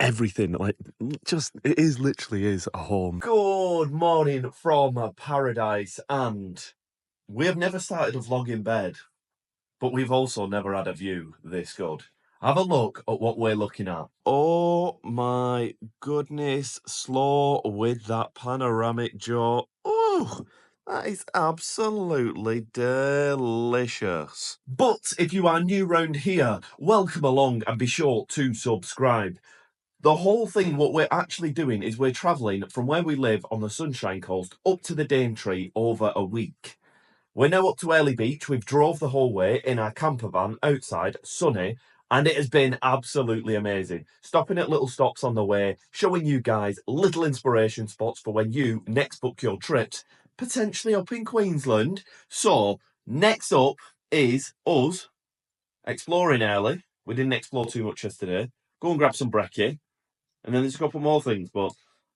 everything. Like, it literally is a home. Good morning from paradise, and we have never started a vlog in bed, but we've also never had a view this good. Have a look at what we're looking at. Oh my goodness, slow with that panoramic jaw. Oh, that is absolutely delicious. But if you are new round here, welcome along and be sure to subscribe. The whole thing, what we're actually doing is we're travelling from where we live on the Sunshine Coast up to the Daintree over a week. We're now up to Airlie Beach. We've drove the whole way in our camper van outside, sunny, and it has been absolutely amazing. Stopping at little stops on the way, showing you guys little inspiration spots for when you next book your trips, potentially up in Queensland. So, next up is us exploring Airlie. We didn't explore too much yesterday. Go and grab some brekkie. And then there's a couple more things, but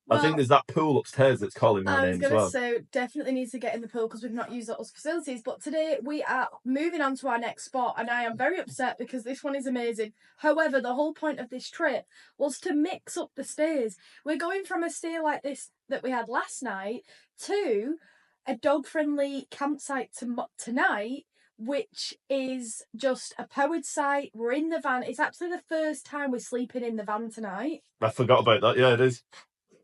I think there's that pool upstairs that's calling my name as well. I was going to say, definitely need to get in the pool because we've not used those facilities. But today we are moving on to our next spot, and I am very upset because this one is amazing. However, the whole point of this trip was to mix up the stays. We're going from a stay like this that we had last night to a dog-friendly campsite tonight, which is just a powered site. We're in the van. It's actually the first time we're sleeping in the van tonight. I forgot about that. Yeah, it is.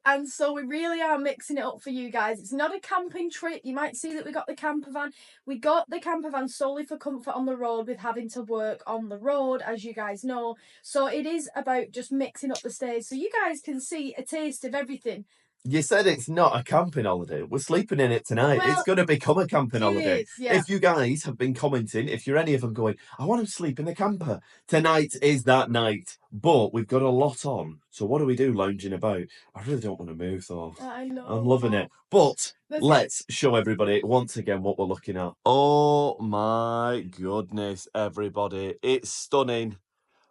And so we really are mixing it up for you guys. It's not a camping trip. You might see that we got the camper van. We got the camper van solely for comfort on the road with having to work on the road, as you guys know. So it is about just mixing up the stays so you guys can see a taste of everything. You said it's not a camping holiday. We're sleeping in it tonight. Well, it's going to become a camping holiday. Yeah. If you guys have been commenting, if you're any of them going, I want to sleep in the camper, tonight is that night. But we've got a lot on. So what do we do lounging about? I really don't want to move though. I know. I'm loving it. But let's show everybody once again what we're looking at. Oh my goodness, everybody. It's stunning.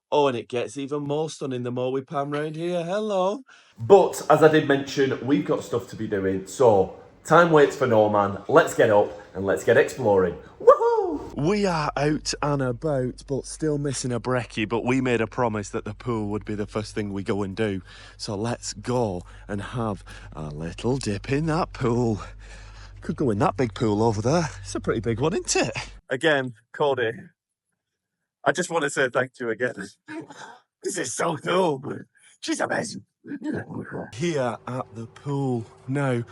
Oh, and it gets even more stunning the more we pan round here. Hello. But, as I did mention, we've got stuff to be doing. So, time waits for no man. Let's get up and let's get exploring. Woohoo! We are out and about, but still missing a brekkie. But we made a promise that the pool would be the first thing we go and do. So, let's go and have a little dip in that pool. Could go in that big pool over there. It's a pretty big one, isn't it? Again, Cody, I just want to say thank you again. This is so cool. She's amazing. Here at the pool now.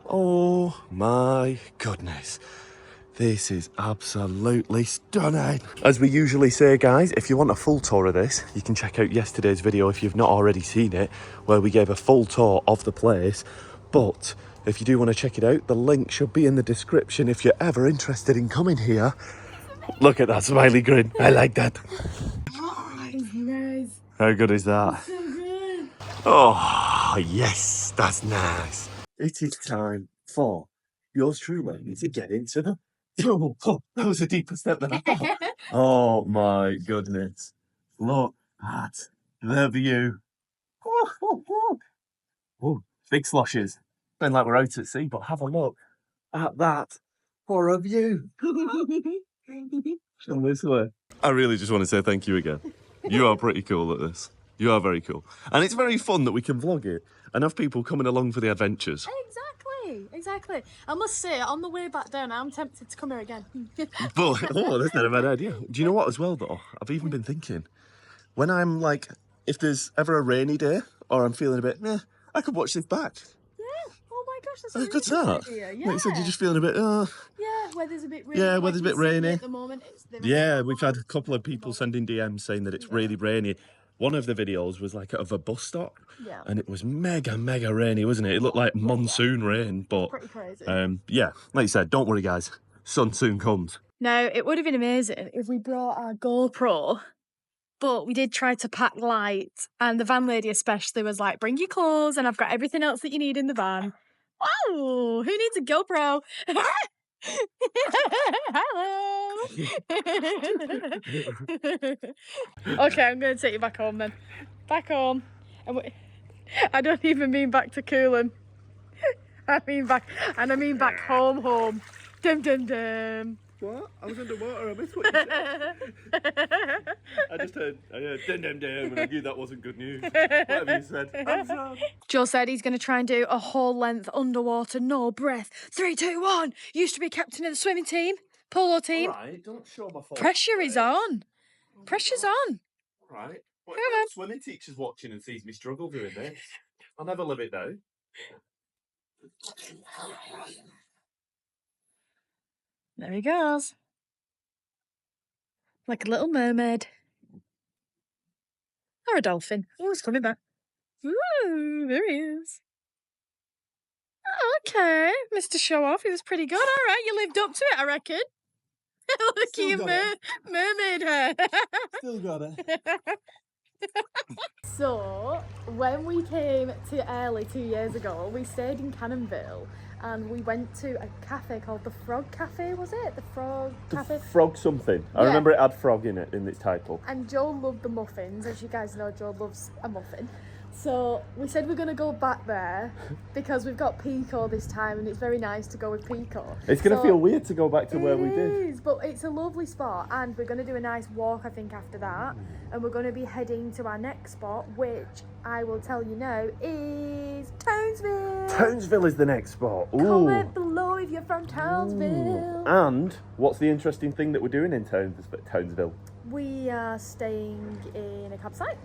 Oh my goodness. This is absolutely stunning. As we usually say, guys, if you want a full tour of this, you can check out yesterday's video if you've not already seen it, where we gave a full tour of the place. But if you do want to check it out, the link should be in the description if you're ever interested in coming here. Look at that smiley grin. I like that. It's nice. How good is that? It's so good. Oh, yes, that's nice. It is time for yours truly to get into the... Oh, that was a deeper step than I thought. Oh, my goodness. Look at the view. Oh, big sloshes. Been like we're out at sea, but have a look at that for a view. Come this way. I really just want to say thank you again. You are pretty cool at this. You are very cool. And it's very fun that we can vlog it and have people coming along for the adventures. Exactly. I must say, on the way back down, I'm tempted to come here again. But, that's not a bad idea. Do you know what as well, though? I've even been thinking, when I'm like, if there's ever a rainy day or I'm feeling a bit, I could watch this back. Gosh, that's a really good idea. Yeah. Like you said, you're just feeling a bit, yeah, weather's a bit rainy. Yeah, weather's a bit rainy. At the moment, we've had a couple of people sending DMs saying that it's really rainy. One of the videos was like out of a bus stop, and it was mega rainy, wasn't it? It looked like monsoon rain, but pretty crazy. Yeah, like you said, don't worry, guys. Sun soon comes. Now, it would have been amazing if we brought our GoPro, but we did try to pack light, and the van lady especially was like, bring your clothes, and I've got everything else that you need in the van. Oh, who needs a GoPro? Hello. Okay, I'm going to take you back home then. Back home. I don't even mean back to Coolum. I mean back home. Dum dum dum. What? I was underwater. I missed what you said. I heard dim dim dim, and I knew that wasn't good news. Whatever you said. Joe said he's going to try and do a whole length underwater, no breath. 3, 2, 1. Used to be captain of the swimming team, polo team. Alright, don't show my fault. Pressure is on. Pressure's on. Right. What if the swimming teacher's watching and sees me struggle doing this? I'll never live it down. There he goes. Like a little mermaid. Or a dolphin. Oh, he's coming back. Ooh, there he is. Okay, Mr. Show Off, he was pretty good. All right, you lived up to it, I reckon. Look at your mermaid hair. Still got it. So, when we came to Airlie 2 years ago, we stayed in Cannonvale and we went to a cafe called the Frog Café, was it? The Frog Café? Frog something. I remember it had frog in it, in its title. And Joe loved the muffins. As you guys know, Joe loves a muffin. So we said we're going to go back there because we've got Pico this time and it's very nice to go with Pico. It's going to feel weird to go back to where we did. It is, but it's a lovely spot and we're going to do a nice walk, I think, after that. And we're going to be heading to our next spot, which I will tell you now is Townsville. Townsville is the next spot. Ooh. Comment below if you're from Townsville. And what's the interesting thing that we're doing in Townsville? We are staying in a campsite.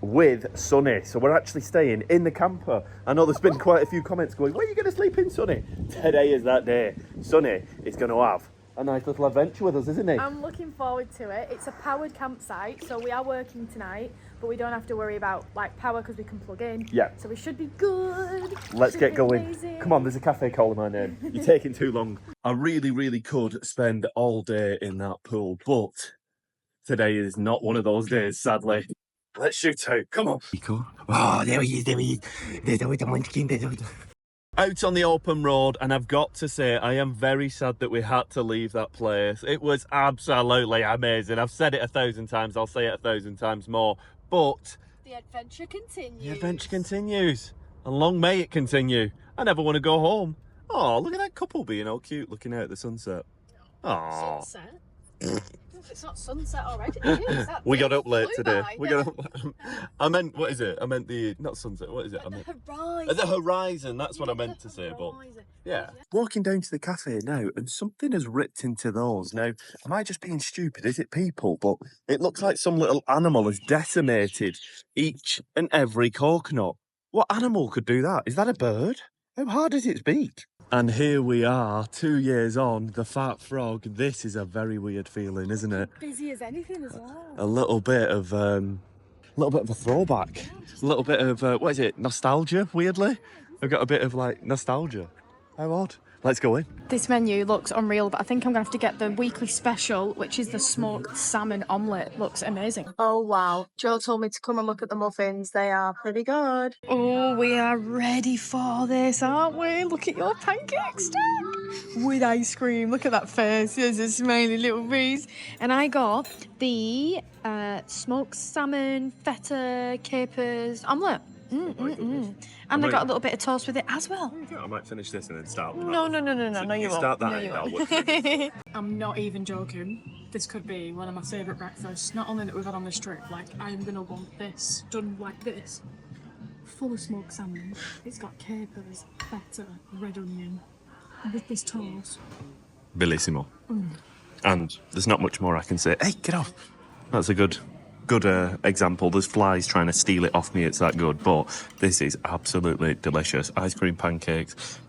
With Sonny, so we're actually staying in the camper. I know there's been quite a few comments going, where are you going to sleep in, Sonny? Today is that day. Sonny is going to have a nice little adventure with us, isn't he? I'm looking forward to it. It's a powered campsite, so we are working tonight, but we don't have to worry about like power because we can plug in. Yeah. So we should be good. Let's get going. Amazing. Come on, there's a cafe calling my name. You're taking too long. I really could spend all day in that pool, but today is not one of those days, sadly. Let's shoot out. Come on. Oh, there he is. There's always a munchkin. Out on the open road, and I've got to say, I am very sad that we had to leave that place. It was absolutely amazing. I've said it 1,000 times. I'll say it 1,000 times more. But the adventure continues. The adventure continues. And long may it continue. I never want to go home. Oh, look at that couple being all cute, looking out at the sunset. Oh. Sunset? It's not sunset already. Jeez, we got up late today. By, we got up. I meant, what is it? I meant the, not sunset, what is it? I meant the horizon. The horizon, that's what I meant to say, but yeah. Walking down to the cafe now, and something has ripped into those. Now, am I just being stupid? Is it people? But it looks like some little animal has decimated each and every coconut. What animal could do that? Is that a bird? How hard is its beak? And here we are, 2 years on, the Fat Frog. This is a very weird feeling, isn't it? Busy as anything as well. A little bit of a throwback. A little bit of, what is it, nostalgia, weirdly? I've got a bit of, like, nostalgia. How odd. Let's go in. This menu looks unreal, but I think I'm going to have to get the weekly special, which is the smoked salmon omelette. Looks amazing. Oh, wow. Joe told me to come and look at the muffins. They are pretty good. Oh, we are ready for this, aren't we? Look at your pancake stack with ice cream. Look at that face. There's a smiley little face. And I got the smoked salmon, feta, capers omelette. And I got a little bit of toast with it as well. I might finish this and then start. No, you won't. Start that. No, you won't. I'm not even joking. This could be one of my favourite breakfasts. Not only that we've had on this trip, like I am gonna want this done like this, full of smoked salmon. It's got capers, feta, red onion, with this toast. Bellissimo. And there's not much more I can say. Hey, get off. That's a good example. There's flies trying to steal it off me. It's that good, but this is absolutely delicious. Ice cream pancakes.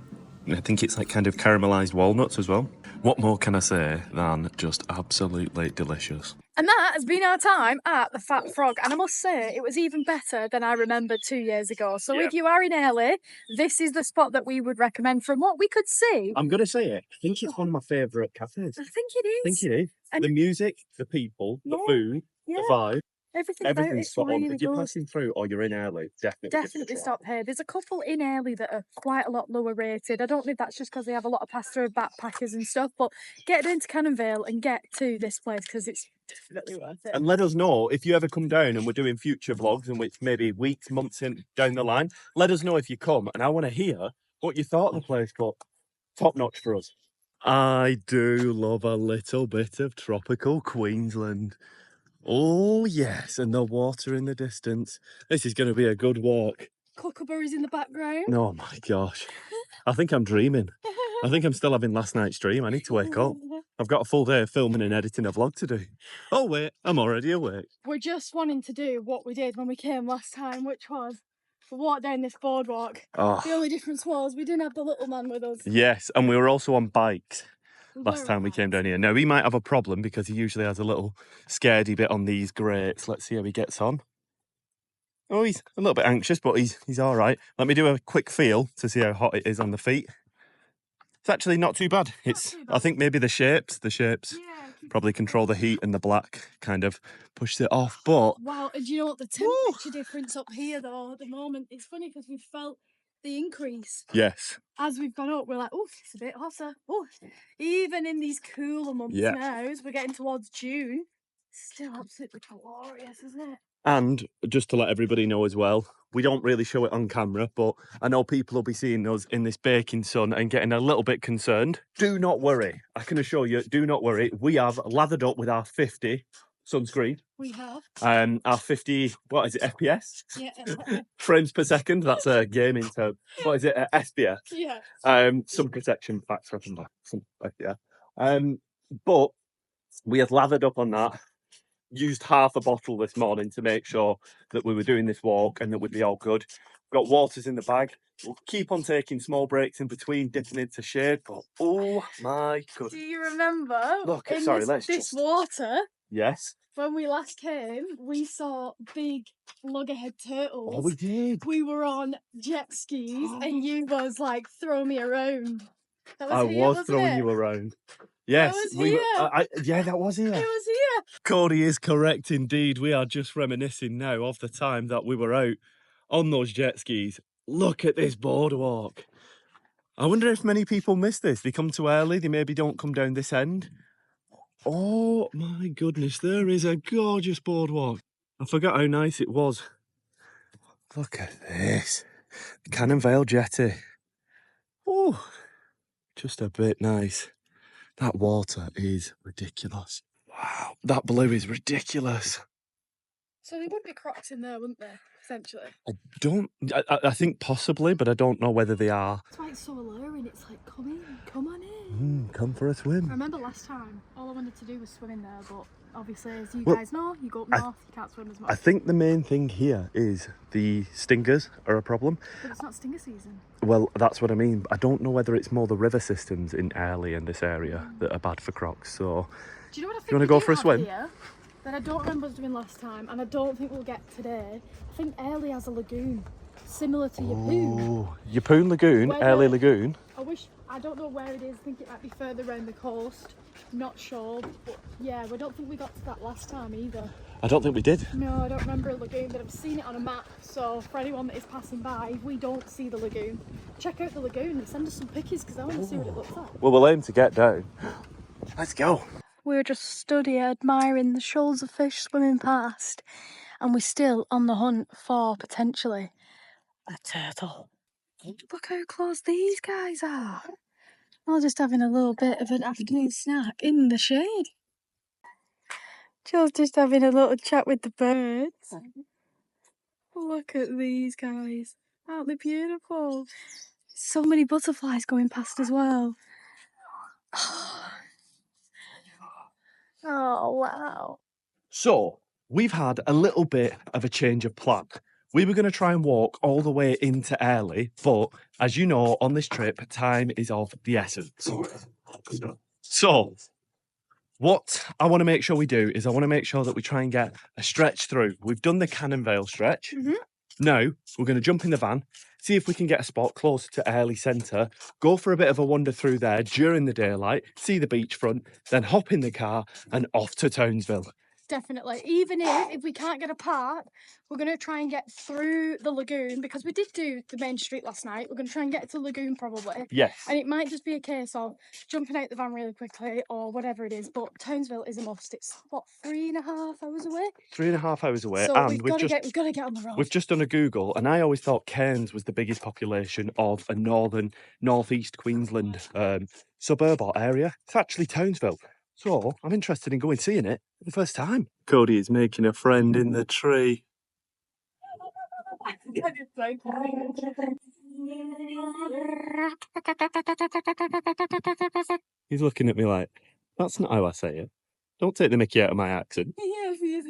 I think it's like kind of caramelized walnuts as well. What more can I say than just absolutely delicious? And that has been our time at the Fat Frog. And I must say, it was even better than I remembered 2 years ago. So if you are in Airlie, this is the spot that we would recommend from what we could see. I'm going to say it. I think it's one of my favourite cafes. I think it is. And the music, the people, the food, the vibe. Everything's spot on. Really if you're good. passing through or you're in Airlie, definitely stop here. There's a couple in Airlie that are quite a lot lower rated. I don't think that's just because they have a lot of pastoral backpackers and stuff, but get into Cannonvale and get to this place because it's definitely worth it. And let us know if you ever come down and we're doing future vlogs, in which maybe weeks, months down the line. Let us know if you come, and I want to hear what you thought of the place. But top notch for us. I do love a little bit of tropical Queensland. Oh, yes, and the water in the distance. This is going to be a good walk. Kookaburras in the background. Oh, my gosh. I think I'm dreaming. I think I'm still having last night's dream. I need to wake up. I've got a full day of filming and editing a vlog to do. Oh, wait, I'm already awake. We're just wanting to do what we did when we came last time, which was walk down this boardwalk. Oh. The only difference was we didn't have the little man with us. Yes, and we were also on bikes last time we came down here. Now, he might have a problem because he usually has a little scaredy bit on these grates. Let's see how he gets on. Oh, he's a little bit anxious, but he's all right. Let me do a quick feel to see how hot it is on the feet. It's actually not too bad. I think maybe the shapes probably control the heat, and the black kind of pushes it off. But wow, and do you know what the temperature difference up here though at the moment? It's funny because we felt the increase. Yes. As we've gone up, we're like, oh, it's a bit hotter. Oh, even in these cooler months now, as we're getting towards June, it's still absolutely glorious, isn't it? And just to let everybody know as well, we don't really show it on camera, but I know people will be seeing us in this baking sun and getting a little bit concerned. Do not worry. I can assure you, do not worry. We have lathered up with our 50 sunscreen. We have. Our 50, what is it, FPS? Yeah. Frames per second. That's a gaming term. What is it, SBS? Yeah. Some protection factor up and back. But we had lathered up on that. Used half a bottle this morning to make sure that we were doing this walk and that we'd be all good. Got waters in the bag. We'll keep on taking small breaks in between, dipping into shade. But oh my goodness! Do you remember? Look, this water. Yes. When we last came, we saw big loggerhead turtles. Oh, we did. We were on jet skis, and you was like, "Throw me around." I was throwing you around. Yes, that was here. Yeah, that was here. It was here. Cody is correct indeed. We are just reminiscing now of the time that we were out on those jet skis. Look at this boardwalk. I wonder if many people miss this. They come to Airlie, they maybe don't come down this end. Oh my goodness, there is a gorgeous boardwalk. I forgot how nice it was. Look at this. The Cannonvale Jetty. Oh, just a bit nice. That water is ridiculous. Wow, that blue is ridiculous. So there would be crocs in there, wouldn't there, essentially? I think possibly, but I don't know whether they are. That's why it's so alluring. It's like, come on in. Come for a swim. I remember last time, all I wanted to do was swim in there, but obviously, as you guys know, you go up north, you can't swim as much. I think the main thing here is the stingers are a problem. But it's not stinger season. Well, that's what I mean. I don't know whether it's more the river systems in Airlie and this area that are bad for crocs. So, do you know what I think? You want to go for a swim? Here, that I don't remember us doing last time, and I don't think we'll get today. I think Airlie has a lagoon similar to Yeppoon. Yeppoon Lagoon, Airlie Lagoon. I don't know where it is. I think it might be further around the coast. Not sure, but yeah, we don't think we got to that last time either. I don't think we did. No, I don't remember a lagoon, but I've seen it on a map. So for anyone that is passing by, if we don't see the lagoon, check out the lagoon and send us some pictures because I want to see what it looks like. Well, we'll aim to get down. Let's go. We were just stood here admiring the shoals of fish swimming past, and we're still on the hunt for potentially a turtle. Look how close these guys are. We're just having a little bit of an afternoon snack in the shade. Just having a little chat with the birds. Look at these guys. Aren't they beautiful? So many butterflies going past as well. Oh, wow. So, we've had a little bit of a change of plan. We were going to try and walk all the way into Airlie, but as you know, on this trip, time is of the essence. So, what I want to make sure we do is I want to make sure that we try and get a stretch through. We've done the Cannonvale stretch. Mm-hmm. Now, we're going to jump in the van, see if we can get a spot closer to Airlie Centre, go for a bit of a wander through there during the daylight, see the beachfront, then hop in the car and off to Townsville. definitely. Even if we can't get a park, we're going to try and get through the lagoon, because we did do the main street last night. We're going to try and get to the lagoon probably. Yes. And it might just be a case of jumping out the van really quickly or whatever it is. But Townsville is a must. It's, what, 3.5 hours away? 3.5 hours away. So and we've got to get on the road. We've just done a Google, and I always thought Cairns was the biggest population of a northeast Queensland suburb or area. It's actually Townsville. So I'm interested in going seeing it for the first time. Cody is making a friend in the tree. He's looking at me like, that's not how I say it. Don't take the mickey out of my accent. Yes, he is.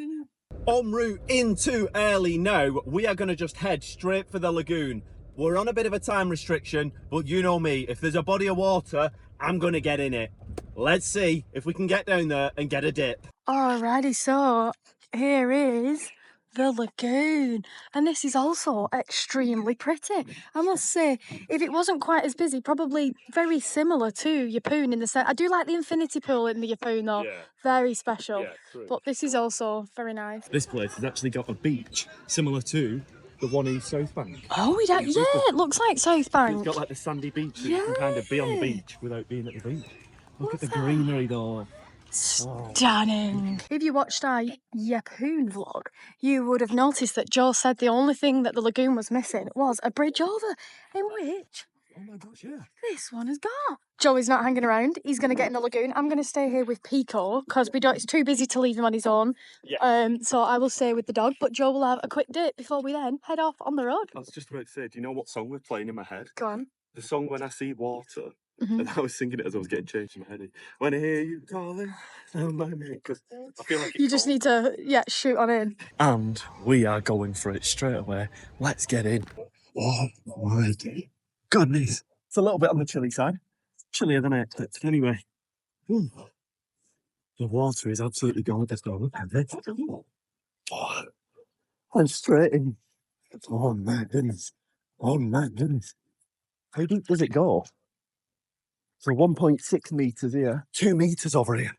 En route into Airlie now, we are going to just head straight for the lagoon. We're on a bit of a time restriction, but you know me, if there's a body of water, I'm going to get in it. Let's see if we can get down there and get a dip. Alrighty, so here is the lagoon, and this is also extremely pretty. I must say, if it wasn't quite as busy, probably very similar to Yeppoon in the sense. I do like the infinity pool in the Yeppoon though, very special. True. But this is also very nice. This place has actually got a beach similar to the one in South Bank. Oh, it looks like South Bank. It's got like the sandy beach, so you can kind of be on the beach without being at the beach. Look at the greenery though. Stunning. If you watched our Yeppoon vlog, you would have noticed that Joe said the only thing that the lagoon was missing was a bridge over, in which Oh my gosh, yeah. this one has got. Joey's not hanging around. He's going to get in the lagoon. I'm going to stay here with Pico because it's too busy to leave him on his own. Yeah. So I will stay with the dog, but Joe will have a quick dip before we then head off on the road. I was just about to say, do you know what song we're playing in my head? Go on. The song When I See Water. And I was singing it as I was getting changed in my head. When I hear you calling, because I feel like you just need to, shoot on in. And we are going for it straight away. Let's get in. Oh my goodness. It's a little bit on the chilly side. Chillier than I expected anyway. The water is absolutely gorgeous though. Look at it. Oh, I'm straight in. Oh my goodness. Oh my goodness. How deep does it go? So 1.6 metres here, 2 metres over here.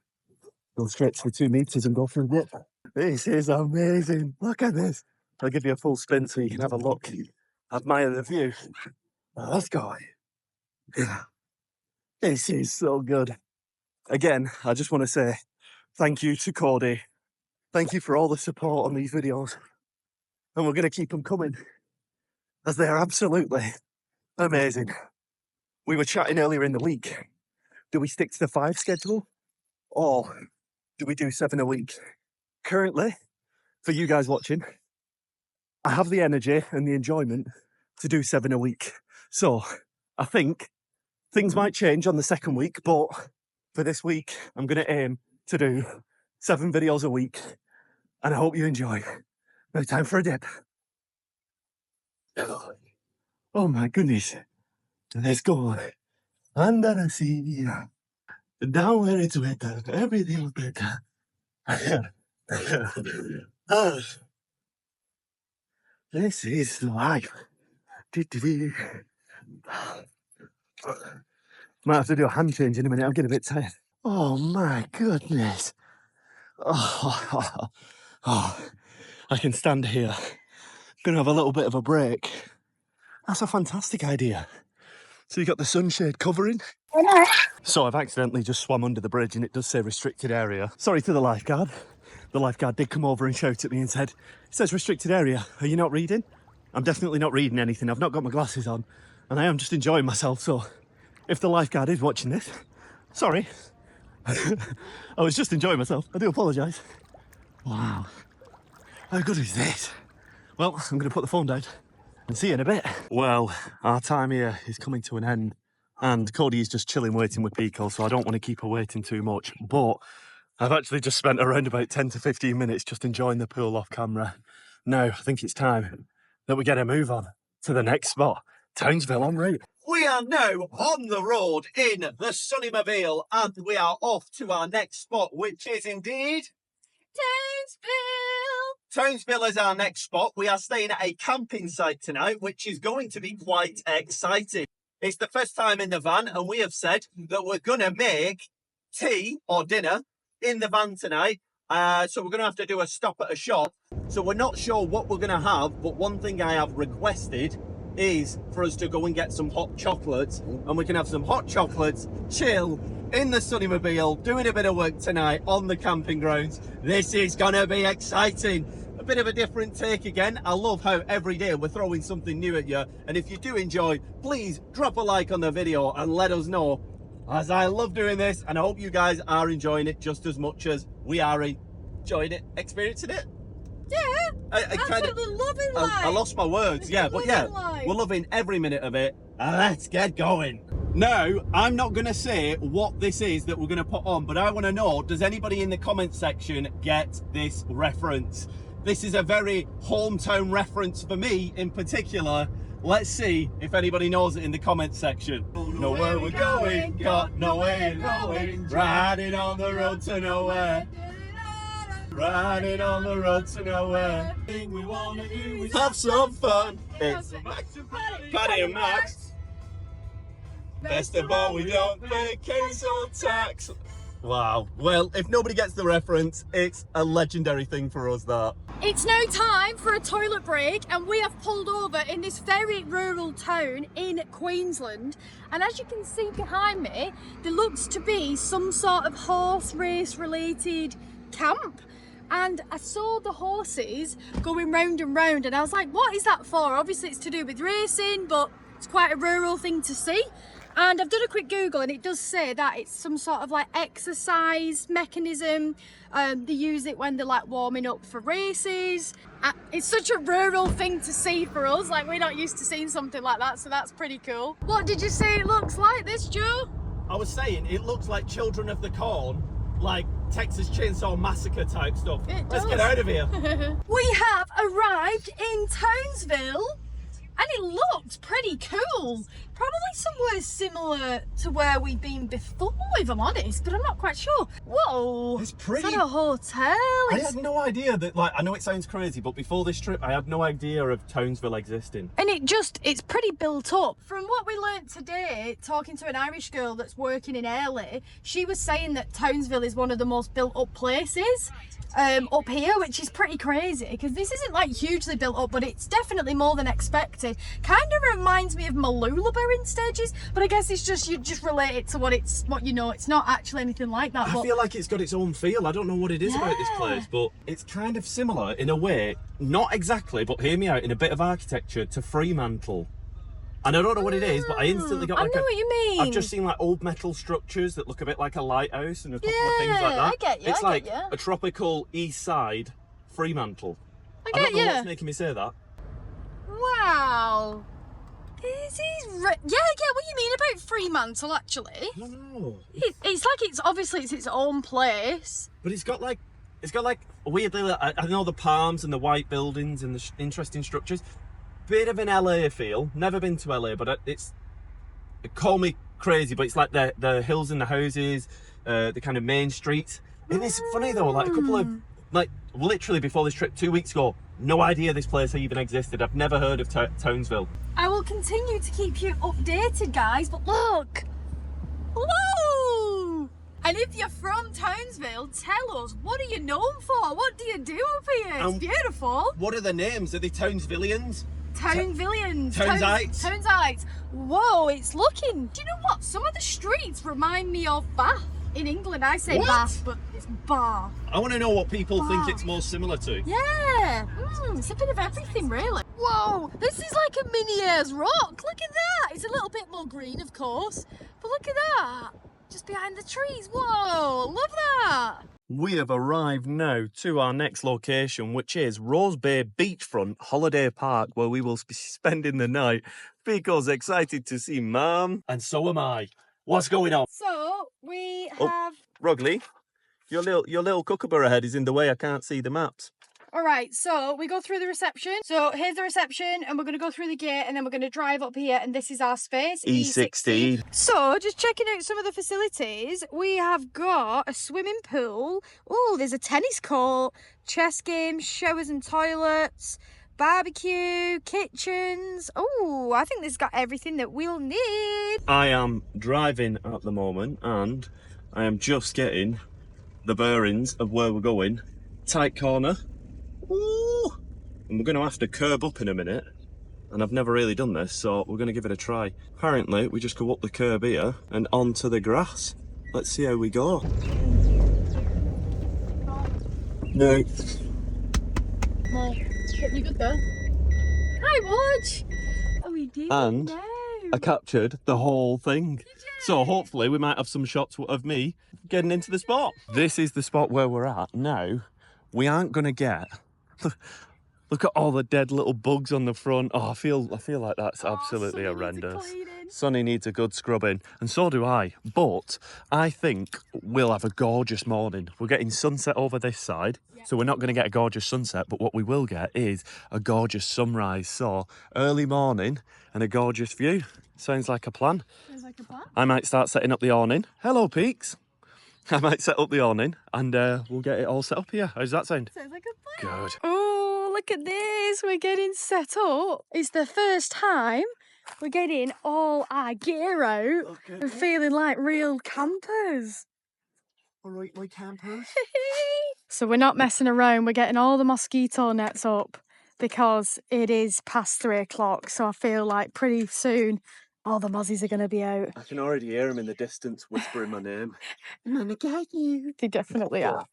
Go straight to the 2 metres and go for a dip. This is amazing. Look at this. I'll give you a full spin so you can have a look. Admire the view. Let's go. Yeah. This is so good. Again, I just want to say thank you to Cody. Thank you for all the support on these videos. And we're going to keep them coming, as they are absolutely amazing. We were chatting earlier in the week. Do we stick to the 5 schedule? Or do we do 7 a week? Currently, for you guys watching, I have the energy and the enjoyment to do 7 a week. So I think things might change on the second week, but for this week, I'm going to aim to do 7 videos a week. And I hope you enjoy. Now time for a dip. Oh my goodness. Let's go. Under the sea, down where it's wetter, everything's better. This is life. Might have to do a hand change in a minute, I'm getting a bit tired. Oh my goodness. Oh, I can stand here. Gonna have a little bit of a break. That's a fantastic idea. So you got the sunshade covering. So I've accidentally just swam under the bridge and it does say restricted area. Sorry to the lifeguard. The lifeguard did come over and shout at me and said, it says restricted area. Are you not reading? I'm definitely not reading anything. I've not got my glasses on and I am just enjoying myself. So if the lifeguard is watching this, sorry. I was just enjoying myself. I do apologise. Wow. How good is this? Well, I'm going to put the phone down and see you in a bit. Well, our time here is coming to an end and Cody is just chilling waiting with Pico, so I don't want to keep her waiting too much, but I've actually just spent around about 10 to 15 minutes just enjoying the pool off camera. Now, I think it's time that we get a move on to the next spot, Townsville en route. We are now on the road in the sunny Mobile and we are off to our next spot, which is indeed Townsville is our next spot. We are staying at a camping site tonight, which is going to be quite exciting. It's the first time in the van, and we have said that we're going to make tea or dinner in the van tonight. So we're going to have to do a stop at a shop. So we're not sure what we're going to have, but one thing I have requested is for us to go and get some hot chocolates, and we can have some hot chocolates, chill in the Sunnymobile, doing a bit of work tonight on the camping grounds. This is going to be exciting. A bit of a different take again. I love how every day we're throwing something new at you, and if you do enjoy, please drop a like on the video and let us know, as I love doing this, and I hope you guys are enjoying it just as much as we are enjoying it, experiencing it. Yeah, absolutely loving life. I lost my words, yeah, but yeah, we're loving every minute of it. Let's get going. Now, I'm not going to say what this is that we're going to put on, but I want to know, does anybody in the comment section get this reference? This is a very hometown reference for me in particular. Let's see if anybody knows it in the comment section. Know where we're going, got nowhere going, riding on the road to nowhere. Riding on the road to nowhere. Thing we wanna do is have some fun. It's Paddy and Max. Best of all, we don't pay council tax. Wow. Well, if nobody gets the reference, it's a legendary thing for us, that. It's now time for a toilet break, and we have pulled over in this very rural town in Queensland. And as you can see behind me, there looks to be some sort of horse race related camp. And I saw the horses going round and round, and I was like, what is that for? Obviously it's to do with racing, but it's quite a rural thing to see. And I've done a quick Google, and it does say that it's some sort of like exercise mechanism. They use it when they're like warming up for races. It's such a rural thing to see for us. Like, we're not used to seeing something like that, so that's pretty cool. What did you say it looks like, this, Joe? I was saying it looks like Children of the Corn, like Texas Chainsaw Massacre type stuff. Let's get out of here. We have arrived in Townsville, and it looked pretty cool. Probably somewhere similar to where we've been before, if I'm honest, but I'm not quite sure. Whoa! It's pretty. Is that a hotel? I had no idea that, like, I know it sounds crazy, but before this trip, I had no idea of Townsville existing. And it's pretty built up. From what we learnt today, talking to an Irish girl that's working in Airlie, she was saying that Townsville is one of the most built up places up here, which is pretty crazy, because this isn't like hugely built up, but it's definitely more than expected. Kind of reminds me of Mooloolaba in stages, but I guess it's just, you just relate it to what you know. It's not actually anything like that. I feel like it's got its own feel. I don't know what it is about this place, but it's kind of similar in a way, not exactly, but hear me out, in a bit of architecture, to Fremantle. And I don't know what it is, but I instantly got like I know what you mean. I've just seen like old metal structures that look a bit like a lighthouse and a couple of things like that. I get you. It's like a tropical east side Fremantle. I don't know what's making me say that. Wow. This is yeah, I get what you mean about Fremantle, actually. I don't know. It's like it's its own place. But it's got like weirdly, I know the palms and the white buildings and the interesting structures. Bit of an LA feel. Never been to LA, but call me crazy, but it's like the hills and the houses, the kind of main streets. And it's funny though, like a couple of, like literally before this trip 2 weeks ago, no idea this place even existed. I've never heard of Townsville. I will continue to keep you updated, guys, but look! Whoa! And if you're from Townsville, tell us, what are you known for? What do you do up here? It's beautiful. What are the names? Are they Townsvillians? Townvillians. Townsites. Townsites. Whoa, it's looking. Do you know what? Some of the streets remind me of Bath. In England, I say Bath, but it's Bath. I want to know what people think it's more similar to. Yeah. It's a bit of everything, really. Whoa, this is like a mini Ayers Rock. Look at that. It's a little bit more green, of course. But look at that. Just behind the trees. Whoa, love that. We have arrived now to our next location, which is Rose Bay Beachfront Holiday Park, where we will be spending the night, because excited to see Mum. And so am I. What's going on? So, we have... Rogley, your little kookaburra head is in the way. I can't see the maps. All right, so we go through the reception. So here's the reception, and we're going to go through the gate, and then we're going to drive up here, and this is our space. E16. So just checking out some of the facilities. We have got a swimming pool. Oh, there's a tennis court, chess games, showers and toilets, barbecue, kitchens. Oh, I think this has got everything that we'll need. I am driving at the moment, and I am just getting the bearings of where we're going. Tight corner. Ooh. And we're going to have to curb up in a minute. And I've never really done this, so we're going to give it a try. Apparently, we just go up the curb here and onto the grass. Let's see how we go. No. No, it's pretty good though. Hi, Watch! Oh, we did. And no. I captured the whole thing. So hopefully we might have some shots of me getting into the spot. This is the spot where we're at. Now, we aren't going to get... Look at all the dead little bugs on the front. Oh, I feel like that's absolutely horrendous. Sonny needs a good scrubbing, and so do I. But I think we'll have a gorgeous morning. We're getting sunset over this side, so we're not going to get a gorgeous sunset, but what we will get is a gorgeous sunrise. So early morning and a gorgeous view. Sounds like a plan. Sounds like a plan. I might start setting up the awning. Hello, Peaks. I might set up the awning and we'll get it all set up here. How does that sound? Sounds like a plan. Good. Oh, look at this. We're getting set up. It's the first time we're getting all our gear out and feeling like real campers. All right, my campers. So we're not messing around. We're getting all the mosquito nets up because it is past 3 o'clock. So I feel like pretty soon all the mozzies are going to be out. I can already hear them in the distance whispering my name. I'm gonna get you. They definitely are.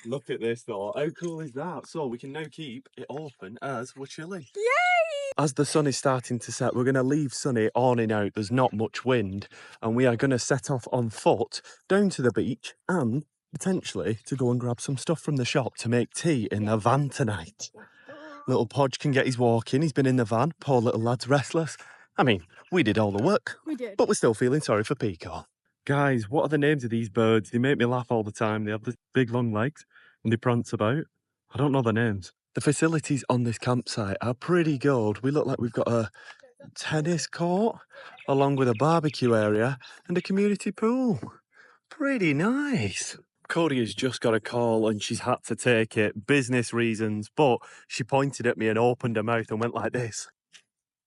Look at this though. How cool is that? So we can now keep it open as we're chilling. Yay! As the sun is starting to set, we're going to leave Sonny awning out. There's not much wind, and we are going to set off on foot down to the beach and potentially to go and grab some stuff from the shop to make tea in the van tonight. Little Podge can get his walk in. He's been in the van. Poor little lad's restless. I mean, we did all the work. We did. But we're still feeling sorry for Pico. Guys, what are the names of these birds? They make me laugh all the time. They have the big long legs and they prance about. I don't know the names. The facilities on this campsite are pretty good. We look like we've got a tennis court along with a barbecue area and a community pool. Pretty nice. Cody has just got a call and she's had to take it, business reasons, but she pointed at me and opened her mouth and went like this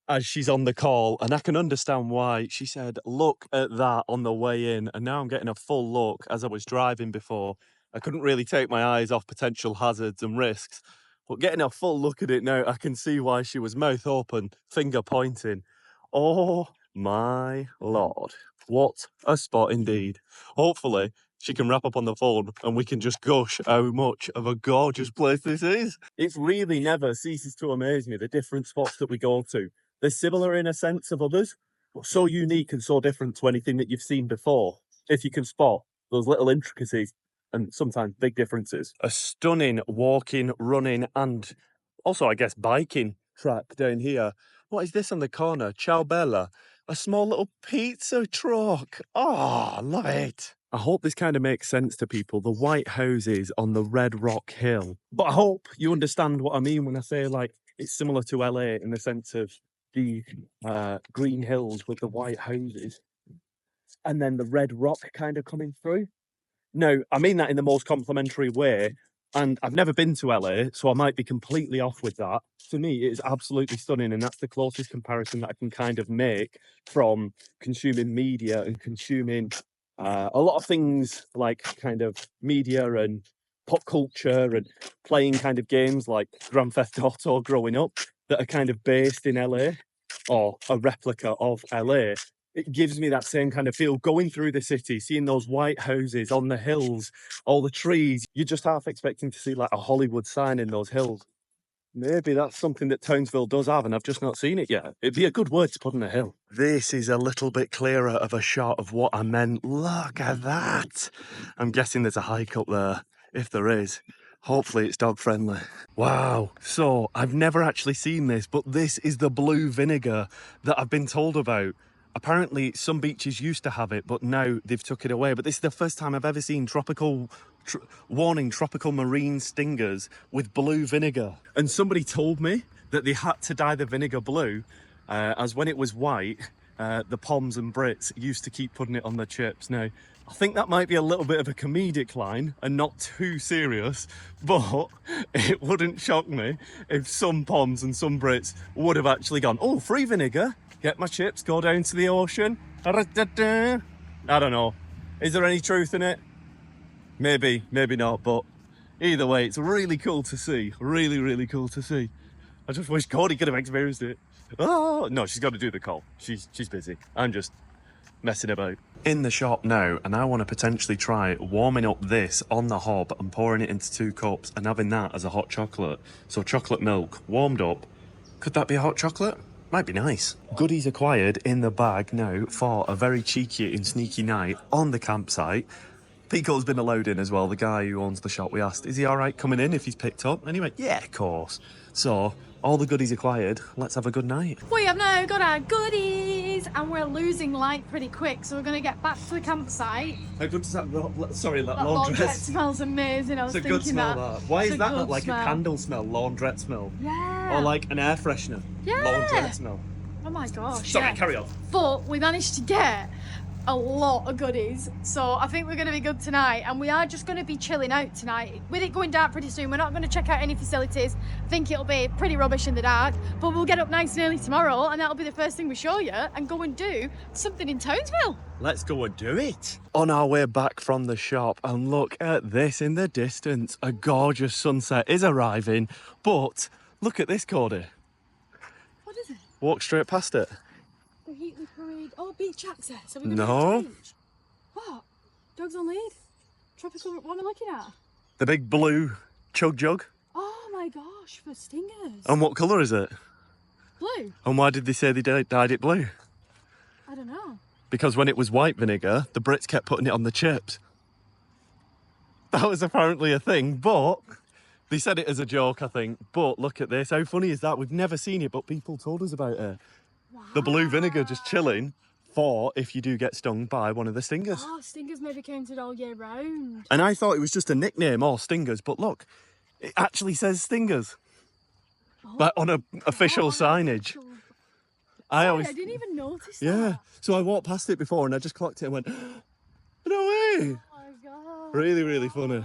as she's on the call, and I can understand why. She said, look at that on the way in, and now I'm getting a full look as I was driving before. I couldn't really take my eyes off potential hazards and risks, but getting a full look at it now, I can see why she was mouth open, finger pointing. Oh my Lord. What a spot indeed. Hopefully she can wrap up on the phone and we can just gush how much of a gorgeous place this is. It really never ceases to amaze me, the different spots that we go to. They're similar in a sense of others, but so unique and so different to anything that you've seen before. If you can spot those little intricacies and sometimes big differences. A stunning walking, running and also, I guess, biking track down here. What is this on the corner? Ciao Bella. A small little pizza truck. Oh, I love it. I hope this kind of makes sense to people. The white houses on the Red Rock Hill. But I hope you understand what I mean when I say, like, it's similar to LA in the sense of the green hills with the white houses. And then the red rock kind of coming through. No, I mean that in the most complimentary way. And I've never been to LA, so I might be completely off with that. To me, it is absolutely stunning, and that's the closest comparison that I can kind of make from consuming media and consuming a lot of things like kind of media and pop culture and playing kind of games like Grand Theft Auto growing up that are kind of based in LA or a replica of LA. It gives me that same kind of feel going through the city, seeing those white houses on the hills, all the trees. You're just half expecting to see like a Hollywood sign in those hills. Maybe that's something that Townsville does have and I've just not seen it yet. It'd be a good word to put on a hill. This is a little bit clearer of a shot of what I meant. Look at that. I'm guessing there's a hike up there. If there is, hopefully it's dog friendly. Wow. So I've never actually seen this, but this is the blue vinegar that I've been told about. Apparently some beaches used to have it, but now they've took it away. But this is the first time I've ever seen tropical marine stingers with blue vinegar. And somebody told me that they had to dye the vinegar blue as when it was white, the Poms and Brits used to keep putting it on their chips. Now, I think that might be a little bit of a comedic line and not too serious, but it wouldn't shock me if some Poms and some Brits would have actually gone, oh, free vinegar, get my chips, go down to the ocean. I don't know. Is there any truth in it? Maybe, maybe not, but either way, it's really cool to see. Really, really cool to see. I just wish Cody could have experienced it. Oh, no, she's got to do the call. She's busy. I'm just messing about. In the shop now, and I want to potentially try warming up this on the hob and pouring it into 2 cups and having that as a hot chocolate. So chocolate milk, warmed up. Could that be a hot chocolate? Might be nice. Goodies acquired in the bag now for a very cheeky and sneaky night on the campsite. Pico's been allowed in as well, the guy who owns the shop. We asked, is he all right coming in if he's picked up? And he went, yeah, of course. So, all the goodies acquired, let's have a good night. We have now got our goodies and we're losing light pretty quick, so we're going to get back to the campsite. How good does that, that That laundrette laundrette smells amazing. I was It's a thinking good smell, that. Why is that not like smell. a candle smell, laundrette smell? Yeah. Or like an air freshener, Yeah. laundrette smell? Oh my gosh. Sorry, yeah. carry on. But we managed to get a lot of goodies, so I think we're going to be good tonight, and we are just going to be chilling out tonight. With it going dark pretty soon, we're not going to check out any facilities. I think it'll be pretty rubbish in the dark, but we'll get up nice and early tomorrow, and that'll be the first thing we show you, and go and do something in Townsville. Let's go and do it. On our way back from the shop, and look at this in the distance. A gorgeous sunset is arriving, but look at this, Cody. What is it? Walk straight past it. The Heatley Parade. Oh, beach access. Are we No. change? What? Dogs on lead? Tropical. What am I looking at? The big blue chug jug. Oh my gosh, for stingers. And what colour is it? Blue. And why did they say they dyed it blue? I don't know. Because when it was white vinegar, the Brits kept putting it on the chips. That was apparently a thing, but they said it as a joke, I think. But look at this. How funny is that? We've never seen it, but people told us about it. Wow. The blue vinegar just chilling for if you do get stung by one of the stingers. Oh, stingers maybe counted all year round. And I thought it was just a nickname, or stingers, but look, it actually says stingers. Oh, Like on a official signage. I I didn't even notice that. Yeah. So I walked past it before and I just clocked it and went, no way. Oh my god. Really, really funny.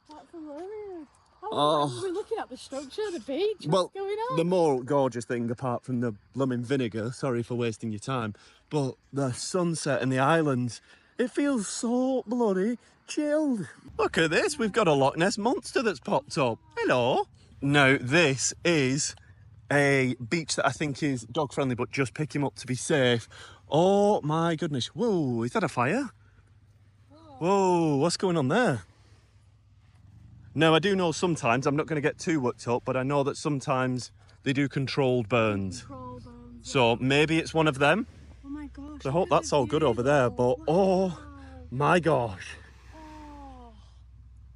That's hilarious. Oh. We're looking at the structure of the beach. Well, What's going on? the more gorgeous thing, apart from the blooming vinegar, sorry for wasting your time, but the sunset and the islands, it feels so bloody chilled. Look at this, we've got a Loch Ness monster that's popped up. Hello. Now, this is a beach that I think is dog friendly, but just pick him up to be safe. Oh my goodness. Whoa, is that a fire? Whoa, what's going on there? Now, I do know sometimes, I'm not going to get too worked up, but I know that sometimes they do controlled burns. So maybe it's one of them. Oh my gosh. I hope that's all good over there, but oh my gosh.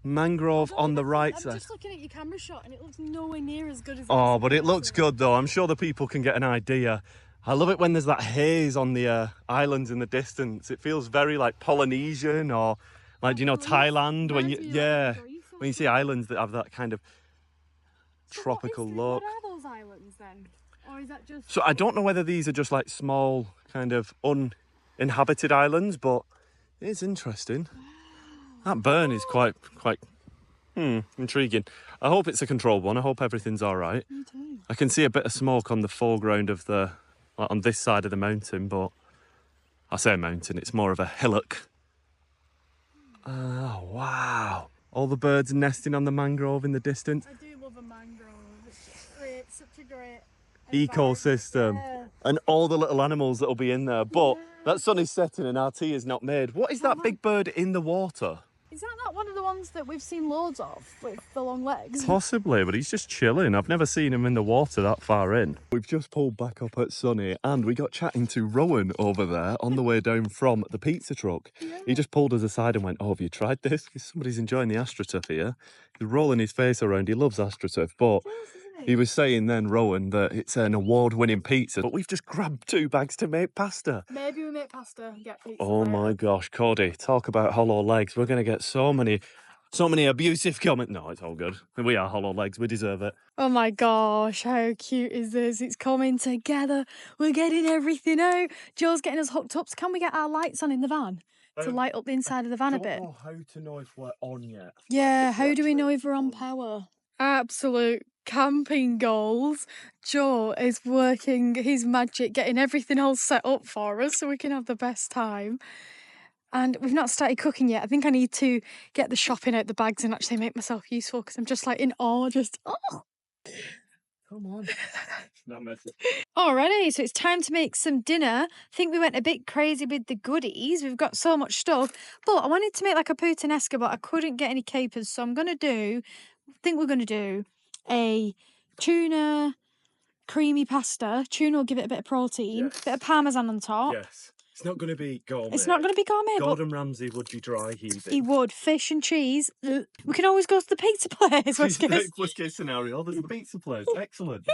Mangrove on the right I'm side. just looking at your camera shot and it looks nowhere near as good as Oh, but it looks good though. I'm sure the people can get an idea. I love it when there's that haze on the islands in the distance. It feels very like Polynesian or like, you know, Thailand when you, yeah, when you see islands that have that kind of tropical look. What are those islands then? Or is that just... So I don't know whether these are just like small kind of uninhabited islands, but it is interesting. That burn is quite intriguing. I hope it's a controlled one. I hope everything's all right. Me too. I can see a bit of smoke on the foreground of the, like on this side of the mountain, but I say mountain, it's more of a hillock. Oh, wow. All the birds nesting on the mangrove in the distance. I do love a mangrove. It's great, such a great Ecosystem. Yeah. And all the little animals that'll be in there. But that sun is setting and our tea is not made. What is that big bird in the water? Is that not one of the ones that we've seen loads of with the long legs? Possibly, but he's just chilling. I've never seen him in the water that far in. We've just pulled back up at Sunny and we got chatting to Rowan over there on the way down from the pizza truck. Yeah. He just pulled us aside and went, oh, have you tried this? Because somebody's enjoying the AstroTurf here. He's rolling his face around. He loves AstroTurf, but he was saying then, Rowan, that it's an award-winning pizza, but we've just grabbed 2 bags to make pasta. Maybe we make pasta and get pizza. Oh my gosh, Cody, talk about hollow legs. We're going to get so many abusive comments. No, it's all good. We are hollow legs. We deserve it. Oh my gosh, how cute is this? It's coming together. We're getting everything out. Joe's getting us hooked up. So can we get our lights on in the van to light up the inside of the van a bit? I don't know how to know if we're on yet. Yeah, how do we know if we're on power? Absolute camping goals. Joe is working his magic, getting everything all set up for us so we can have the best time. And we've not started cooking yet. I think I need to get the shopping out the bags and actually make myself useful because I'm just like in awe, just, oh. Come on. Not messy. Alrighty, so it's time to make some dinner. I think we went a bit crazy with the goodies. We've got so much stuff. But I wanted to make like a puttanesca, but I couldn't get any capers. So we're going to do a tuna creamy pasta. Tuna will give it a bit of protein, Yes. bit of parmesan on top. Yes. It's not going to be gourmet. It's not going to be gourmet, Gordon Ramsay would be dry heaving. He would. Fish and cheese. We can always go to the pizza place. Worst case scenario, there's a pizza place. Excellent.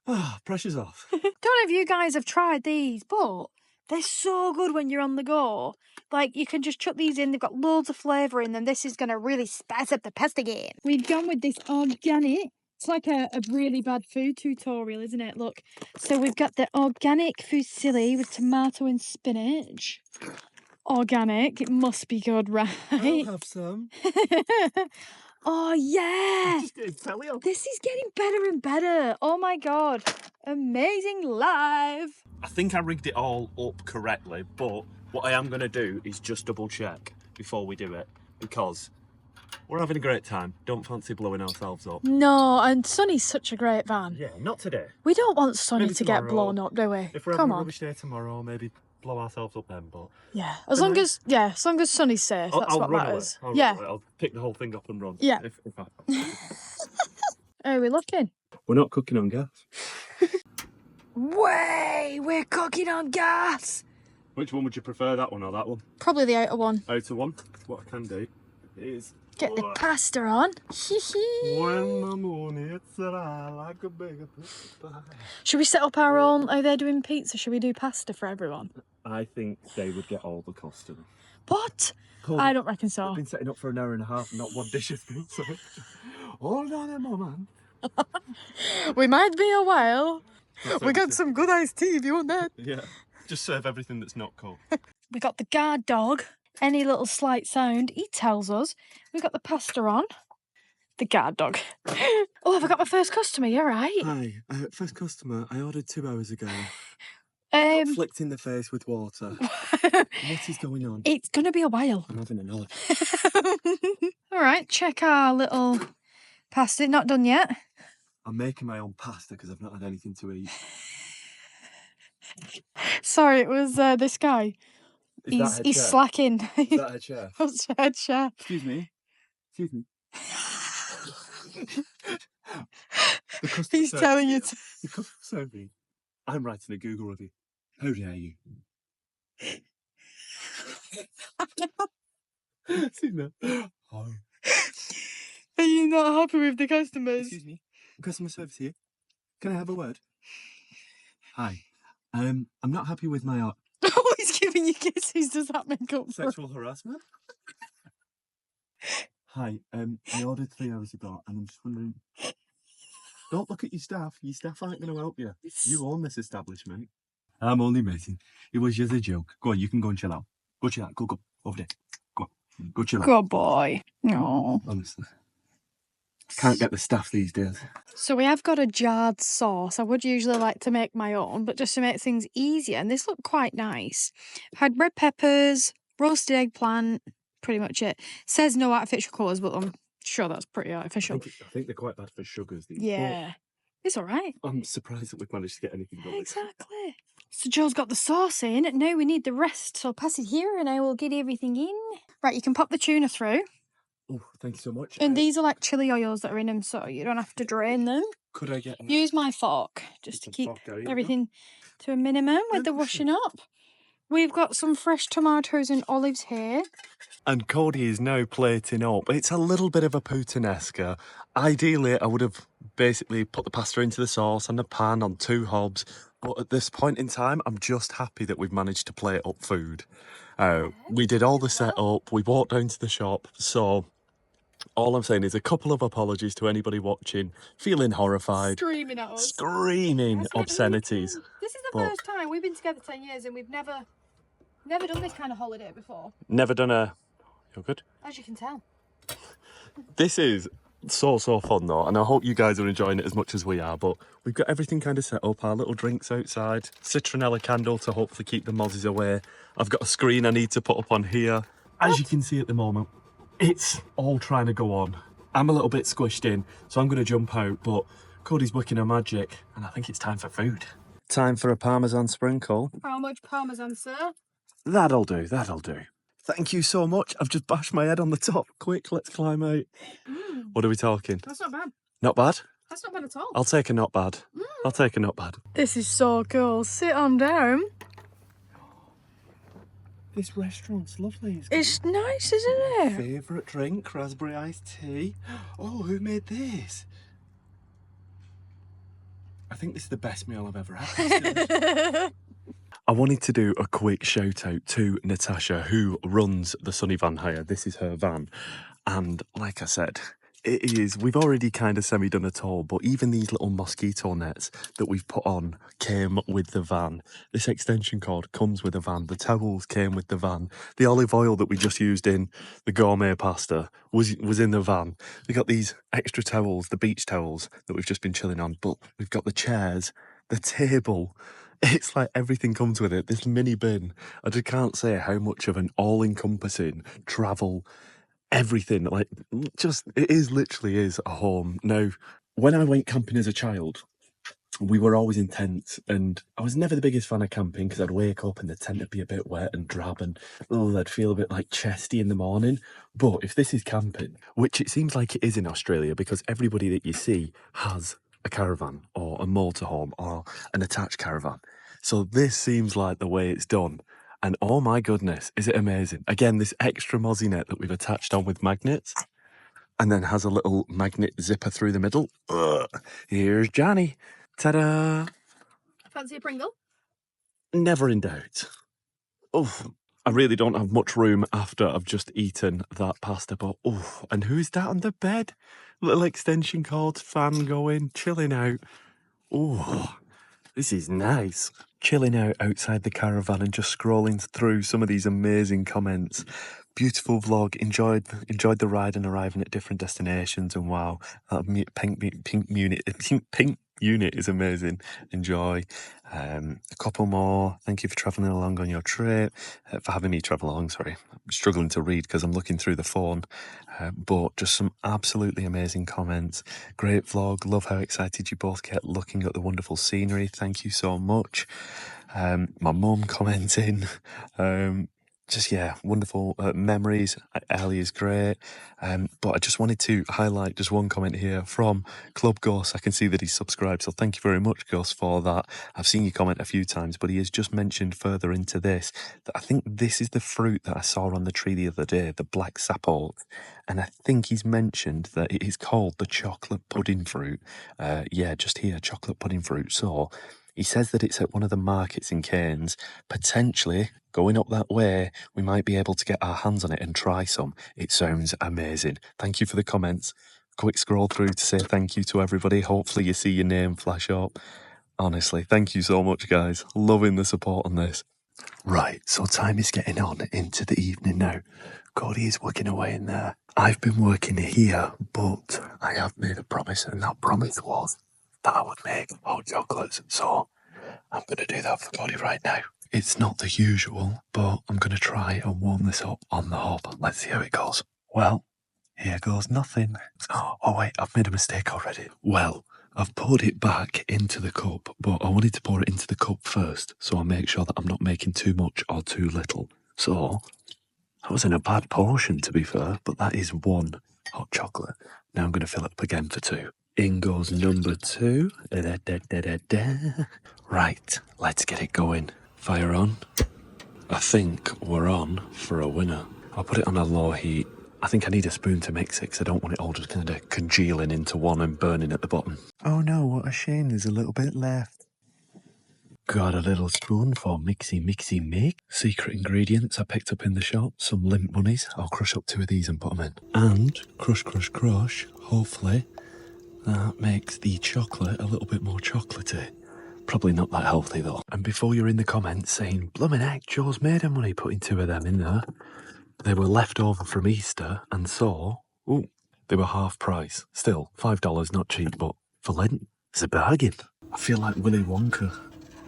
Ah, pressure's off. Don't know if you guys have tried these, but they're so good when you're on the go. Like, you can just chuck these in. They've got loads of flavour in them. This is going to really spice up the pasta game. We've gone with this organic. It's like a really bad food tutorial, isn't it? Look. So we've got the organic fusilli with tomato and spinach. Organic. It must be good, right? I'll have some. Oh, yeah. Just getting belly up. This is getting better and better. Oh, my God. Amazing live. I think I rigged it all up correctly, but what I am going to do is just double check before we do it, because we're having a great time. Don't fancy blowing ourselves up. No, and Sonny's such a great van. Yeah, not today. We don't want Sonny Maybe to get tomorrow. blown up, do we? If we're Come having a on. rubbish day tomorrow, maybe blow ourselves up then, but... Yeah, as long as Sonny's safe, that's I'll what run matters. away. Yeah. I'll pick the whole thing up and run. Yeah. If I... How are we looking? We're not cooking on gas. Way, we're cooking on gas. Which one would you prefer, that one or that one? Probably the outer one. Outer one. What I can do is... Get the pasta on. When the moon hits the eye like a big pie. Should we set up our own? Are they doing pizza? Should we do pasta for everyone? I think they would get all the costume. What? Cool. I don't reckon so. I've been setting up for an hour and a half and not one dish has been served. Hold on a moment. We might be a while. That's We got everything. some good iced tea if you want that. Yeah. Just serve everything that's not cold. We got the guard dog. Any little slight sound, he tells us. We got the pasta on. The guard dog. Oh, have I got my first customer? You're right. Hi, first customer. I ordered 2 hours ago. Flicked in the face with water. What is going on? It's going to be a while. I'm having another. All right, check our little pasta. Not done yet. I'm making my own pasta because I've not had anything to eat. Sorry, it was this guy. He's slacking. Is that head chef? What's head chef? Excuse me. Excuse me. He's telling you to... The customer serving. I'm writing a Google review. How dare you? Seen that? Oh. Are you not happy with the customers? Excuse me. Customer service here. Can I have a word? Hi. I'm not happy with my Oh, he's giving you kisses. Does that make up for sexual harassment. Hi. I ordered 3 hours ago, and I'm just wondering. Don't look at your staff. Your staff aren't going to help you. You own this establishment. I'm only messing. It was just a joke. Go on, you can go and chill out. Go chill out. Go over there. Go. Go chill out. Good boy. No. Honestly. Can't get the staff these days. So we have got a jarred sauce. I would usually like to make my own, but just to make things easier, and this looked quite nice. I've had red peppers, roasted eggplant, pretty much it. Says no artificial colours, but I'm sure that's pretty artificial. I think they're quite bad for sugars. These. Yeah. It's all right. But I'm surprised that we've managed to get anything done. Exactly. So Joe's got the sauce in. Now we need the rest. So I'll pass it here and I will get everything in. Right, you can pop the tuna through. Oh, thank you so much. And these are like chili oils that are in them, so you don't have to drain them. Could I get Use my fork just to keep everything to a minimum with the washing up. We've got some fresh tomatoes and olives here. And Cody is now plating up. It's a little bit of a puttanesca. Ideally, I would have basically put the pasta into the sauce and the pan on 2 hobs. But at this point in time, I'm just happy that we've managed to plate up food. We did all the setup. We walked down to the shop. So all I'm saying is a couple of apologies to anybody watching, feeling horrified. Screaming at us. Screaming obscenities. This is the first time. We've been together 10 years and we've never done this kind of holiday before. Never done a... You're good? As you can tell. This is so fun though, and I hope you guys are enjoying it as much as we are. But we've got everything kind of set up, our little drinks outside, citronella candle to hopefully keep the mozzies away. I've got a screen I need to put up on here. As you can see at the moment, it's all trying to go on. I'm a little bit squished in, so I'm going to jump out, but Cody's working her magic, and I think it's time for food. Time for a parmesan sprinkle. How much parmesan, sir? That'll do, that'll do. Thank you so much. I've just bashed my head on the top. Quick, let's climb out. What are we talking? That's not bad. Not bad? That's not bad at all. I'll take a not bad. I'll take a not bad. This is so cool. Sit on down. This restaurant's lovely. It's nice, isn't it? Favourite drink, raspberry iced tea. Oh, who made this? I think this is the best meal I've ever had. I wanted to do a quick shout out to Natasha, who runs the Sunny Van Hire. This is her van. And like I said, we've already kind of semi-done it all, but even these little mosquito nets that we've put on came with the van. This extension cord comes with the van. The towels came with the van. The olive oil that we just used in the gourmet pasta was in the van. We got these extra towels, the beach towels that we've just been chilling on, but we've got the chairs, the table. It's like everything comes with it. This mini bin. I just can't say how much of an all-encompassing travel, everything, like, just, it is literally is a home. Now, when I went camping as a child, we were always in tents, and I was never the biggest fan of camping because I'd wake up and the tent would be a bit wet and drab, and I'd feel a bit like chesty in the morning. But if this is camping, which it seems like it is in Australia, because everybody that you see has a caravan or a motorhome or an attached caravan. So this seems like the way it's done. And oh my goodness, is it amazing? Again, this extra mozzie net that we've attached on with magnets, and then has a little magnet zipper through the middle. Here's Johnny. Ta-da! Fancy a Pringle? Never in doubt. Oh, I really don't have much room after I've just eaten that pasta, but oh, and who's that on the bed? Little extension cord, fan going, chilling out. Oh, this is nice. Chilling out outside the caravan and just scrolling through some of these amazing comments. Beautiful vlog. Enjoyed the ride and arriving at different destinations. And wow, that pink unit is amazing. Enjoy. A couple more. Thank you for travelling along on your trip. For having me travel along. Sorry, I'm struggling to read because I'm looking through the phone. But just some absolutely amazing comments. Great vlog. Love how excited you both get looking at the wonderful scenery. Thank you so much. My mum commenting. Just, yeah, wonderful memories. Airlie is great. But I just wanted to highlight just one comment here from Club Gus. I can see that he's subscribed, so thank you very much, Gus, for that. I've seen you comment a few times, but he has just mentioned further into this that I think this is the fruit that I saw on the tree the other day, the black sapot. And I think he's mentioned that it is called the chocolate pudding fruit. Yeah, just here, chocolate pudding fruit. So he says that it's at one of the markets in Cairns. Potentially, going up that way, we might be able to get our hands on it and try some. It sounds amazing. Thank you for the comments. Quick scroll through to say thank you to everybody. Hopefully you see your name flash up. Honestly, thank you so much, guys. Loving the support on this. Right, so time is getting on into the evening now. Cody is working away in there. I've been working here, but I have made a promise, and that promise was that I would make hot chocolates. So I'm going to do that for Cody right now. It's not the usual, but I'm going to try and warm this up on the hob. Let's see how it goes. Well, here goes nothing. Oh wait, I've made a mistake already. Well, I've poured it back into the cup, but I wanted to pour it into the cup first, so I make sure that I'm not making too much or too little. So that wasn't a bad portion, to be fair, but that is one hot chocolate. Now I'm going to fill it up again for two. In goes number two. Right, let's get it going. Fire on. I think we're on for a winner. I'll put it on a low heat. I think I need a spoon to mix it because I don't want it all just kind of congealing into one and burning at the bottom. Oh no, what a shame, there's a little bit left. Got a little spoon for mixy mix. Secret ingredients I picked up in the shop. Some limp bunnies. I'll crush up 2 of these and put them in. And crush. Hopefully that makes the chocolate a little bit more chocolatey. Probably not that healthy though. And before you're in the comments saying, "Bloomin' heck, Joe's made her money putting 2 of them in there," they were left over from Easter, and so, ooh, They were half price. Still, $5, not cheap, but for Lent, it's a bargain. I feel like Willy Wonka,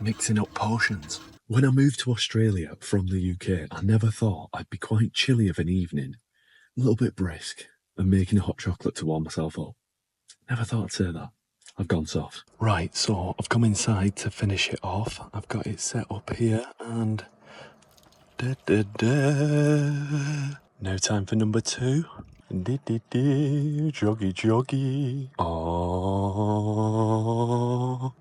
mixing up potions. When I moved to Australia from the UK, I never thought I'd be quite chilly of an evening, a little bit brisk, and making a hot chocolate to warm myself up. Never thought I'd say that. I've gone soft. Right, so I've come inside to finish it off. I've got it set up here and... No time for number 2. Joggy joggy. Oh.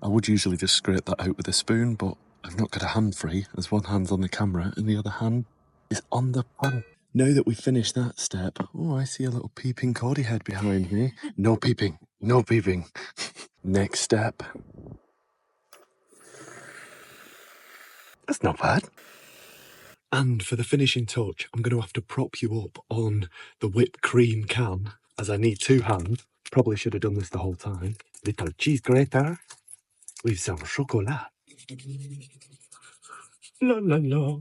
I would usually just scrape that out with a spoon, but I've not got a hand free, as one hand's on the camera and the other hand is on the pan. Now that we've finished that step, oh, I see a little peeping Cody head behind me. No peeping, no peeping. Next step. That's not bad. And for the finishing touch, I'm going to have to prop you up on the whipped cream can, as I need 2 hands. Probably should have done this the whole time. Little cheese grater with some chocolate. La la la.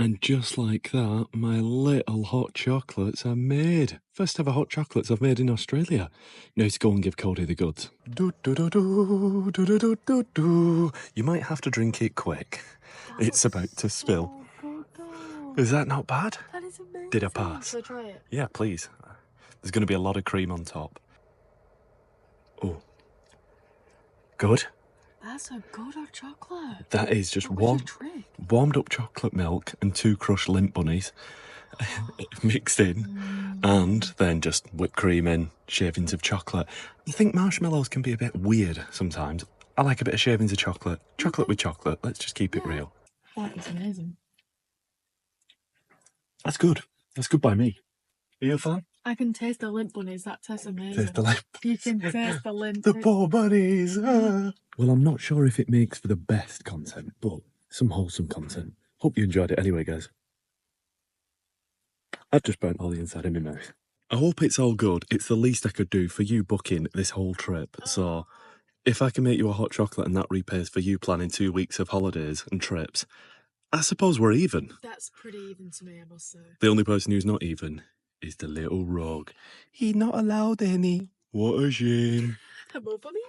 And just like that, my little hot chocolates are made. First ever hot chocolates I've made in Australia. Now to go and give Cody the goods. Do, do, do, do, do, do, do, do, do. You might have to drink it quick. It's about to spill. Is that not bad? That is amazing. Did I pass? Shall I try it? Yeah, please. There's going to be a lot of cream on top. Oh. Good. That's a good hot chocolate. That is just What was your trick? warmed up chocolate milk and 2 crushed Lindt bunnies mixed in, and then just whipped cream in, shavings of chocolate. I think marshmallows can be a bit weird sometimes. I like a bit of shavings of chocolate. Chocolate with chocolate. Let's just keep it real. That is amazing. That's good. That's good by me. Are you a fan? I can taste the Lindt bunnies. That tastes amazing. Taste the Lindt. You can taste the Lindt. The poor bunnies. Ah. Well, I'm not sure if it makes for the best content, but some wholesome content. Hope you enjoyed it anyway, guys. I've just burnt all the inside of my mouth. I hope it's all good. It's the least I could do for you booking this whole trip. So if I can make you a hot chocolate and that repays for you planning 2 weeks of holidays and trips, I suppose we're even. That's pretty even to me, I must say. The only person who's not even is the little rogue. He's not allowed any. What a shame. Hello, bunny.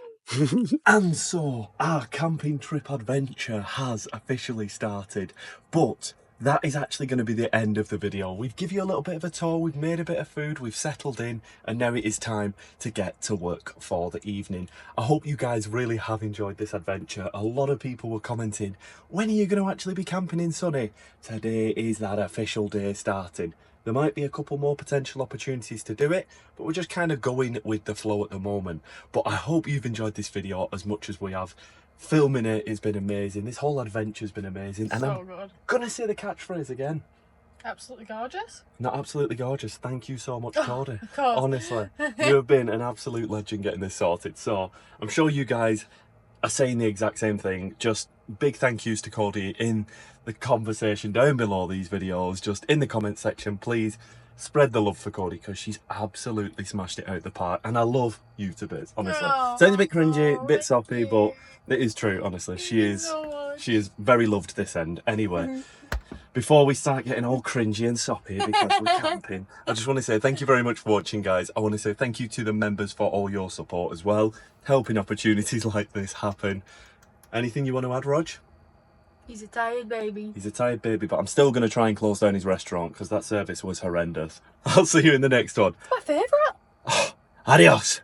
And so, our camping trip adventure has officially started, but that is actually going to be the end of the video. We've given you a little bit of a tour, we've made a bit of food, we've settled in, and now it is time to get to work for the evening. I hope you guys really have enjoyed this adventure. A lot of people were commenting, when are you going to actually be camping in Sunny? Today is that official day starting. There might be a couple more potential opportunities to do it, but we're just kind of going with the flow at the moment. But I hope you've enjoyed this video as much as we have. Filming it has been amazing. This whole adventure's been amazing. And So I'm good. gonna say the catchphrase again. Absolutely gorgeous. Not absolutely gorgeous. Thank you so much, Cody. Of course. Honestly, you have been an absolute legend getting this sorted. So I'm sure you guys are saying the exact same thing. Just big thank yous to Cody in the conversation down below these videos. Just in the comment section, please spread the love for Cody, because she's absolutely smashed it out the park. And I love you to bits, honestly. Oh, Sounds a bit cringy, a bit thank soppy, you. but it is true, honestly. She is very loved this end. Anyway, before we start getting all cringy and soppy because we're camping, I just want to say thank you very much for watching, guys. I want to say thank you to the members for all your support as well, helping opportunities like this happen. Anything you want to add, Rog? He's a tired baby. He's a tired baby, but I'm still going to try and close down his restaurant because that service was horrendous. I'll see you in the next one. My favourite. Adios.